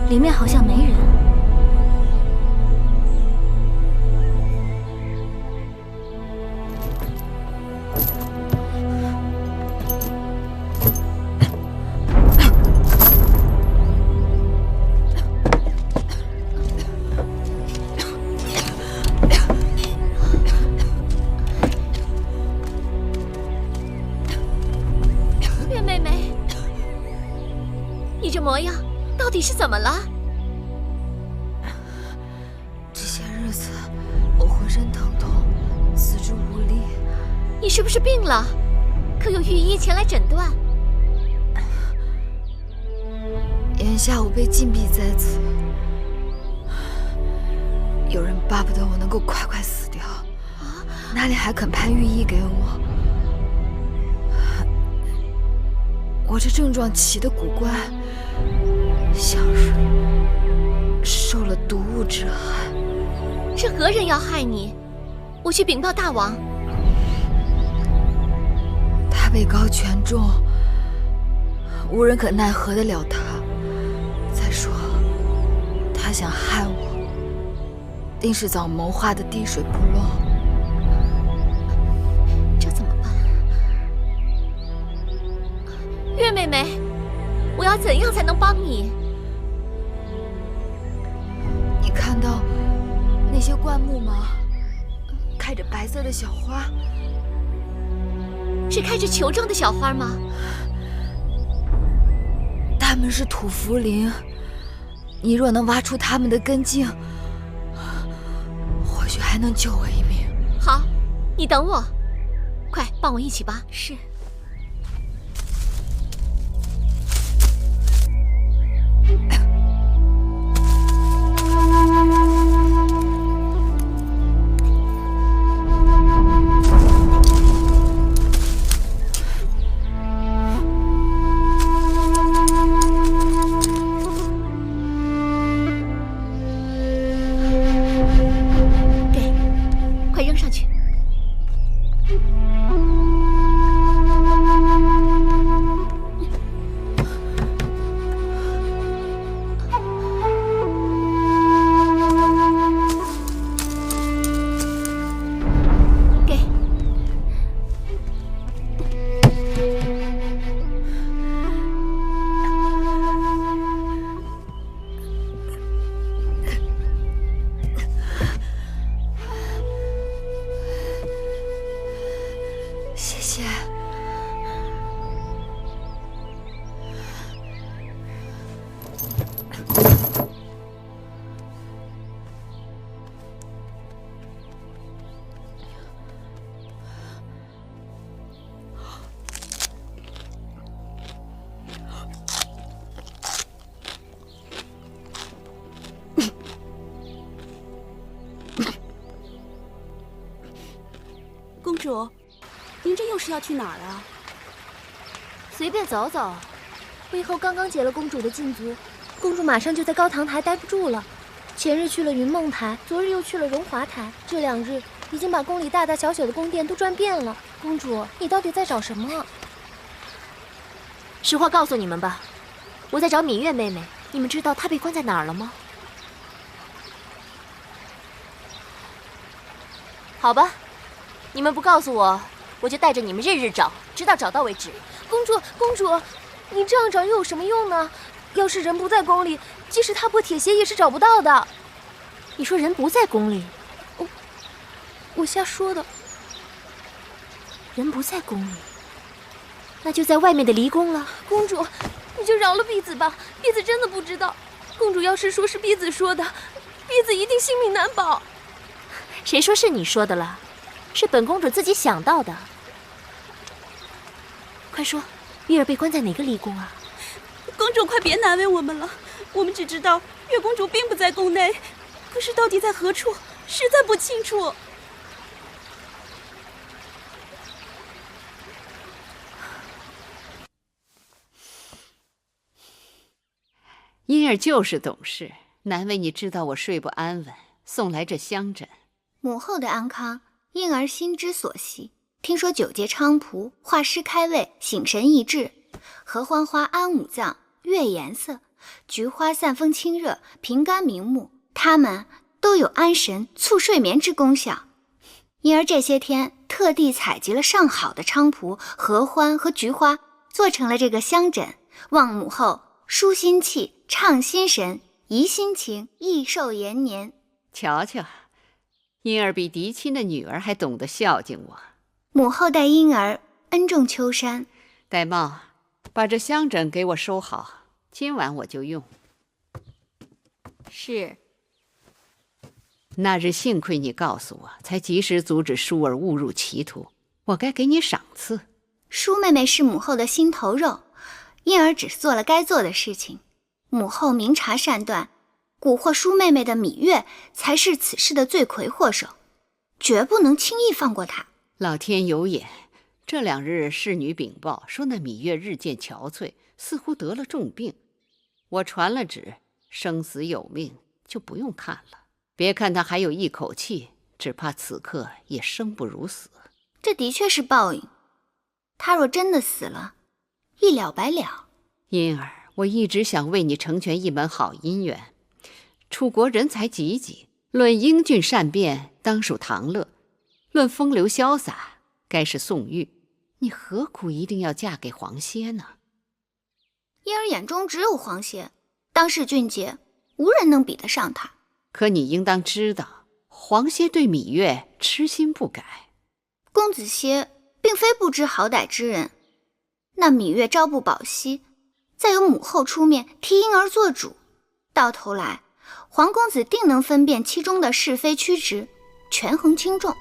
里面好像没人。月妹妹，你这模样到底是怎么了？这些日子我浑身疼痛，四肢无力。你是不是病了？可有御医前来诊断？眼下我被禁闭在此，有人巴不得我能够快快死掉，哪里还肯派御医给我？我这症状起得古怪，像是受了毒物之害。是何人要害你？我去禀报大王。他位高权重，无人可奈何得了他。再说，他想害我，定是早谋划的滴水不漏。这怎么办？月妹妹，我要怎样才能帮你？你看到那些灌木吗？开着白色的小花。是开着球状的小花吗？它们是土茯苓，你若能挖出它们的根茎，或许还能救我一命。好，你等我，快帮我一起拔。是。谢谢。公主，您这又是要去哪儿啊？随便走走。魏后刚刚解了公主的禁足，公主马上就在高堂台待不住了。前日去了云梦台，昨日又去了荣华台，这2日已经把宫里大大小小的宫殿都转遍了。公主，你到底在找什么？实话告诉你们吧，我在找芈月妹妹。你们知道她被关在哪儿了吗？好吧，你们不告诉我，我就带着你们日日找，直到找到为止。公主，公主，你这样找又有什么用呢？要是人不在宫里，即使踏破铁鞋也是找不到的。你说人不在宫里？我瞎说的。人不在宫里，那就在外面的离宫了。公主，你就饶了婢子吧，婢子真的不知道。公主要是说是婢子说的，婢子一定性命难保。谁说是你说的了？是本公主自己想到的。快说，月儿被关在哪个离宫啊？公主，快别难为我们了，我们只知道月公主并不在宫内，可是到底在何处，实在不清楚。因儿就是懂事，难为你知道我睡不安稳，送来这香枕。母后的安康，婴儿心之所系。听说九节菖蒲、画师开胃，醒神益智；合欢花安五脏，月颜色，菊花散风清热，平肝明目，它们都有安神促睡眠之功效。因而这些天特地采集了上好的菖蒲、合欢和菊花，做成了这个香枕，望母后舒心气、畅心神、怡心情、益寿延年。瞧瞧，婴儿比嫡亲的女儿还懂得孝敬我。母后待婴儿恩重秋山。玳瑁，把这香枕给我收好，今晚我就用。是。那日幸亏你告诉我，才及时阻止舒儿误入歧途，我该给你赏赐。舒妹妹是母后的心头肉，婴儿只是做了该做的事情。母后明察善断，蛊惑舒妹妹的芈月才是此事的罪魁祸首，绝不能轻易放过她。老天有眼，这2日侍女禀报说那芈月日渐憔悴，似乎得了重病。我传了旨，生死有命，就不用看了。别看她还有一口气，只怕此刻也生不如死。这的确是报应，她若真的死了，一了百了。因儿，我一直想为你成全一门好姻缘。楚国人才济济，论英俊善辩，当属唐乐；论风流潇洒，该是宋玉。你何苦一定要嫁给黄歇呢？婴儿眼中只有黄歇，当世俊杰，无人能比得上他。可你应当知道，黄歇对芈月痴心不改。公子歇并非不知好歹之人，那芈月朝不保夕，再由母后出面替婴儿做主，到头来黄公子定能分辨其中的是非曲直，权衡轻重。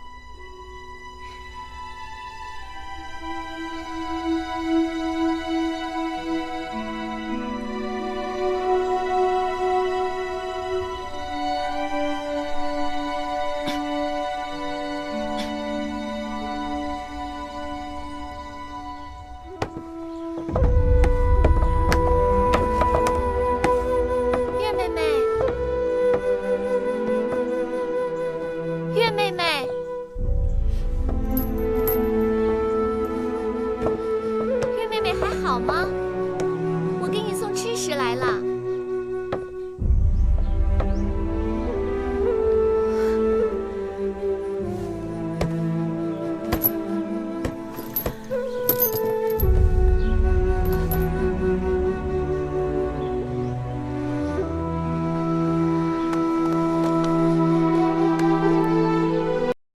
好吗？